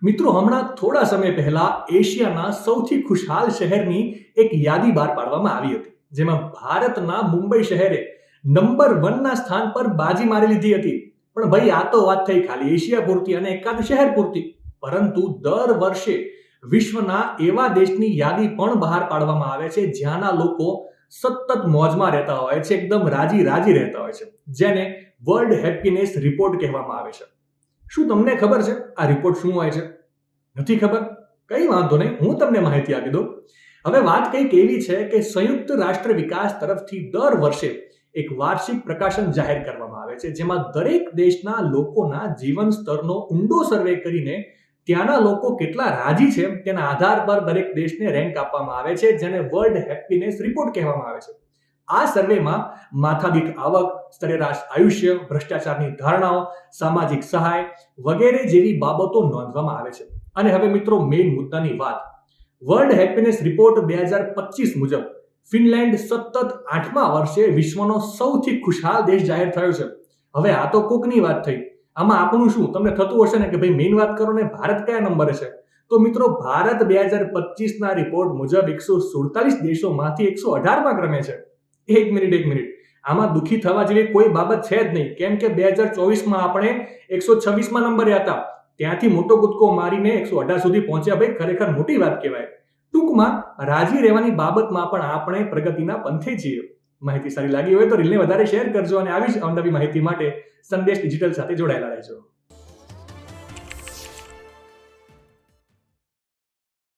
મિત્રો, હમણાં થોડા સમય પહેલા એશિયાના સૌથી ખુશહાલ શહેરની એક યાદી બહાર પાડવામાં આવી હતી, જેમાં ભારતના મુંબઈ શહેરે નંબર 1 ના સ્થાન પર બાજી મારી લીધી હતી. પણ ભાઈ, આ તો વાત થઈ ખાલી એશિયા પૂરતી અને એકાદ શહેર પૂરતી. પરંતુ દર વર્ષે વિશ્વના એવા દેશની યાદી પણ બહાર પાડવામાં આવે છે જ્યાંના લોકો સતત મોજમાં રહેતા હોય છે, એકદમ રાજી રાજી રહેતા હોય છે, જેને વર્લ્ડ હેપીનેસ રિપોર્ટ કહેવામાં આવે છે. શું તમને ખબર છે આ રિપોર્ટ શું હોય છે? નથી ખબર? કઈ વાંધો નહીં, હું તમને માહિતી આપી દઉં. હવે વાત કંઈક એવી છે કે સંયુક્ત રાષ્ટ્ર વિકાસ તરફથી દર વર્ષે એક વાર્ષિક પ્રકાશન જાહેર કરવામાં આવે છે, જેમાં દરેક દેશના લોકોના જીવન સ્તરનો ઊંડો સર્વે કરીને ત્યાંના લોકો કેટલા રાજી છે તેના આધાર પર દરેક દેશને રેન્ક આપવામાં આવે છે, જેને વર્લ્ડ હેપીનેસ રિપોર્ટ કહેવામાં આવે છે. આ સર્વેમાં માથાદીઠ આવક, સરેરાશ આયુષ્ય, ભ્રષ્ટાચારની ધારણાઓ, સામાજિક સહાય વગેરે જેવી બાબતો નોંધવામાં આવે છે. અને હવે મિત્રો, મેઇન મુદ્દાની વાત. વર્લ્ડ હેપીનેસ રિપોર્ટ 2025 મુજબ ફિનલેન્ડ સતત 8મા વર્ષે વિશ્વનો સૌથી ખુશહાલ દેશ જાહેર થયો છે. હવે આ તો કોકની વાત થઈ, આમાં આપણું શું? તમને થતું હશે ને કે ભાઈ મેઇન વાત કરો ને, ભારત કયા નંબરે છે? તો મિત્રો, ભારત 2025ના રિપોર્ટ મુજબ 147 દેશોમાંથી 118મા ક્રમે છે. એક મિનિટ, આમાં દુઃખી થવા જેવી કોઈ બાબત છે જ નહીં, કેમ કે 2024માં આપણે 126મા નંબરે હતા. ત્યાંથી મોટો કૂદકો મારીને 118 સુધી પહોંચ્યા. ભાઈ, ખરેખર મોટી વાત કહેવાય. ટૂંકમાં રાજી રહેવાની બાબતમાં પણ આપણે પ્રગતિના પંથે છીએ. માહિતી સારી લાગી હોય તો રીલને વધારે શેર કરજો અને આવી જ અવનવી માહિતી માટે સંદેશ ડિજિટલ સાથે જોડાયેલા રહેજો.